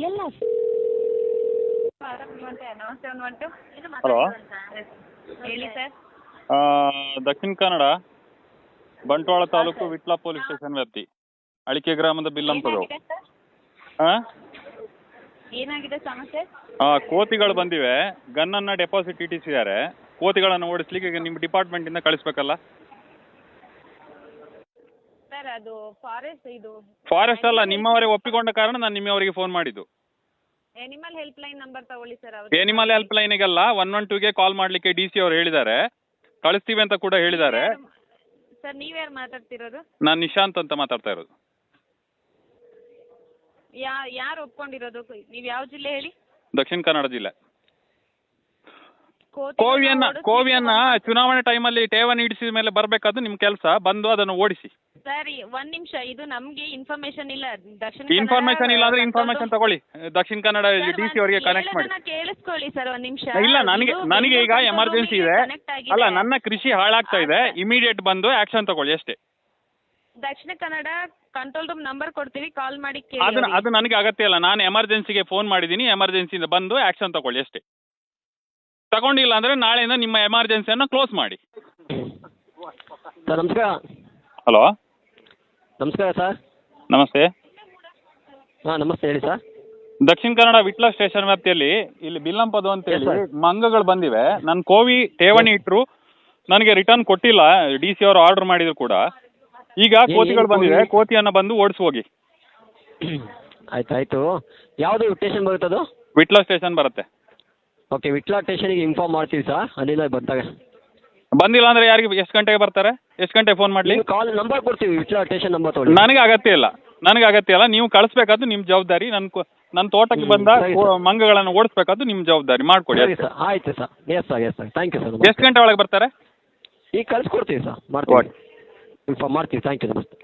ಎಲ್ಲ ಹಲೋ, ಹೇಳಿ sir. Dakshina Kannada Bantwal taluk Vitla police station ವ್ಯಾಪ್ತಿ ಅಳಿಕೆ ಗ್ರಾಮದ ಬಿಲ್ಲಂಪದು. ಏನಾಗಿದೆ ಸರ್? ಹಾಂ ಏನಾಗಿದೆ ಸಮಸ್ಯೆ? ಕೋತಿಗಳು ಬಂದಿವೆ, ಗನ್ನನ್ನು ಡೆಪಾಸಿಟ್ ಇಟ್ಟಿಸಿದ್ದಾರೆ. ಕೋತಿಗಳನ್ನು ಓಡಿಸ್ಲಿಕ್ಕೆ ಈಗ ನಿಮ್ಮ ಡಿಪಾರ್ಟ್ಮೆಂಟಿಂದ ಕಳಿಸ್ಬೇಕಲ್ಲ? ಸರ್ ಅದು ಫಾರೆಸ್ಟ್ ಅಲ್ಲ, ನಿಮ್ಮವರೇ ಒಪ್ಪಿಕೊಂಡ ಕಾರಣ ನಾನು ನಿಮ್ಮವರಿಗೆ ಫೋನ್ ಮಾಡಿದ್ದು. ಎನಿಮಲ್ ಹೆಲ್ಪ್ ಲೈನ್ ನಂಬರ್ ತಗೊಳ್ಳಿ ಸರ್. ಎನಿಮಲ್ ಹೆಲ್ಪ್ ಲೈನಿಗೆಲ್ಲ 112ಗೆ ಕಾಲ್ ಮಾಡಲಿಕ್ಕೆ DC ಅವರು ಹೇಳಿದ್ದಾರೆ, ಕಳಿಸ್ತೀವಿ ಅಂತ ಕೂಡ ಹೇಳಿದ್ದಾರೆ. ಸರ್ ನೀವ್ಯಾರು ಮಾತಾಡ್ತಿರೋದು? ನಾನು ನಿಶಾಂತ್ ಅಂತ ಮಾತಾಡ್ತಾ ಇರೋದು. ಯಾರು ಒಪ್ಕೊಂಡಿರೋದು? ನೀವು ಯಾವ ಜಿಲ್ಲೆ ಹೇಳಿ? ದಕ್ಷಿಣ ಕನ್ನಡ ಜಿಲ್ಲೆ. ಕೋವಿಯನ್ನ ಚುನಾವಣೆ ಟೈಮಲ್ಲಿ ಠೇವಣಿ ಇಡಿಸಿದ ಮೇಲೆ ಬರಬೇಕಾದ್ದು ನಿಮ್ಮ ಕೆಲಸ, ಬಂದು ಅದನ್ನು ಓಡಿಸಿ. ಸರಿ, ಒಂದ್ ನಿಮಿಷ, ಇದು ನಮ್ಗೆ ಇನ್ಫಾರ್ಮೇಶನ್ ಇಲ್ಲ. ಇನ್ಫಾರ್ಮೇಶನ್ ಇಲ್ಲ ಅಂದ್ರೆ ಇನ್ಫಾರ್ಮೇಶನ್ ತಗೊಳ್ಳಿ, ದಕ್ಷಿಣ ಕನ್ನಡ DC ಅವರಿಗೆ ಕನೆಕ್ಟ್ ಮಾಡಿ. ಕೇಳಿಸ್ಕೊಳ್ಳಿ ಸರ್ ಒಂದ್ ನಿಮಿಷ. ಇಲ್ಲ, ನನಗೆ ಈಗ ಎಮರ್ಜೆನ್ಸಿ ಇದೆ. ಅಲ್ಲ, ನನ್ನ ಕೃಷಿ ಹಾಳಾಗ್ತಾ ಇದೆ, ಇಮಿಡಿಯೇಟ್ ಬಂದು ಆಕ್ಷನ್ ತಗೊಳ್ಳಿ ಅಷ್ಟೇ. Dakshina Kannada control room number ಕೊಡ್ತೀವಿ, ಕಾಲ್ ಮಾಡಿ ಅದು ನನಗೆ ಅಗತ್ಯ ಇಲ್ಲ. ನಾನು ಎಮರ್ಜೆನ್ಸಿಗೆ ಫೋನ್ ಮಾಡಿದ್ದೀನಿ, ಎಮರ್ಜೆನ್ಸಿಯಿಂದ ಬಂದು ಆಕ್ಷನ್ ತಗೊಳ್ಳಿ ಅಷ್ಟೇ. ತಗೊಂಡಿಲ್ಲ ಅಂದ್ರೆ ನಾಳೆಯಿಂದ ನಿಮ್ಮ ಎಮರ್ಜೆನ್ಸಿಯನ್ನು ಕ್ಲೋಸ್ ಮಾಡಿ. ಸರ್ ನಮಸ್ಕಾರ. ಹಲೋ, ನಮಸ್ಕಾರ ಸರ್. ನಮಸ್ತೆ. ಹಾಂ ನಮಸ್ತೆ, ಹೇಳಿ ಸರ್. ದಕ್ಷಿಣ ಕನ್ನಡ ವಿಟ್ಲ ಸ್ಟೇಷನ್ ವ್ಯಾಪ್ತಿಯಲ್ಲಿ ಇಲ್ಲಿ ಬಿಲ್ಲಂಪದು ಅಂತೇಳಿ ಮಂಗಗಳು ಬಂದಿವೆ. ನನ್ನ ಕೋವಿ ಠೇವಣಿ ಇಟ್ಟರು, ನನಗೆ ರಿಟರ್ನ್ ಕೊಟ್ಟಿಲ್ಲ. DC ಅವರು ಆರ್ಡರ್ ಮಾಡಿದ್ರು ಕೂಡ. ಈಗ ಕೋತಿಗಳು ಬಂದಿವೆ, ಕೋತಿಯನ್ನು ಬಂದು ಓಡಿಸಿ ಹೋಗಿ. ಆಯ್ತು. ಯಾವುದು ಸ್ಟೇಷನ್ ಬರುತ್ತೆ ಅದು? ವಿಟ್ಲ ಸ್ಟೇಷನ್ ಬರುತ್ತೆ. ಓಕೆ, ವಿಟ್ಲ ಸ್ಟೇಷನಿಗೆ ಇನ್ಫಾರ್ಮ್ ಮಾಡ್ತೀವಿ ಸರ್, ಅಲ್ಲಿಂದ ಬಂದಾಗ. ಬಂದಿಲ್ಲ ಅಂದ್ರೆ ಯಾರಿಗೆ ಎಷ್ಟು ಗಂಟೆಗೆ ಬರ್ತಾರೆ? ಎಷ್ಟು ಗಂಟೆಗೆ ಫೋನ್ ಮಾಡಲಿ? ಕಾಲ್ ನಂಬರ್ ಕೊಡ್ತೀವಿ, ವಿಟ್ಲ ಸ್ಟೇಷನ್ ನಂಬರ್ ತೊಗೊಳ್ಳಿ. ನನಗೆ ಅಗತ್ಯ ಇಲ್ಲ. ನೀವು ಕಳಿಸ್ಬೇಕಾದ್ದು ನಿಮ್ಮ ಜವಾಬ್ದಾರಿ. ನನ್ನ ತೋಟಕ್ಕೆ ಬಂದ ಮಂಗಗಳನ್ನು ಓಡಿಸ್ಬೇಕಾದ್ದು ನಿಮ್ಮ ಜವಾಬ್ದಾರಿ. ಮಾಡಿಕೊಡಿ. ಸರಿ ಸರ್, ಆಯ್ತು sir. Yes sir, thank you sir. ಎಷ್ಟು ಗಂಟೆ ಒಳಗೆ ಬರ್ತಾರೆ? ಈಗ ಕಳಿಸ್ಕೊಡ್ತೀವಿ ಸರ್, ಮಾಡ್ತೀವಿ, ಇನ್ಫಾರ್ಮ್ ಮಾಡ್ತೀವಿ. ಥ್ಯಾಂಕ್ ಯು, ನಮಸ್ತೆ.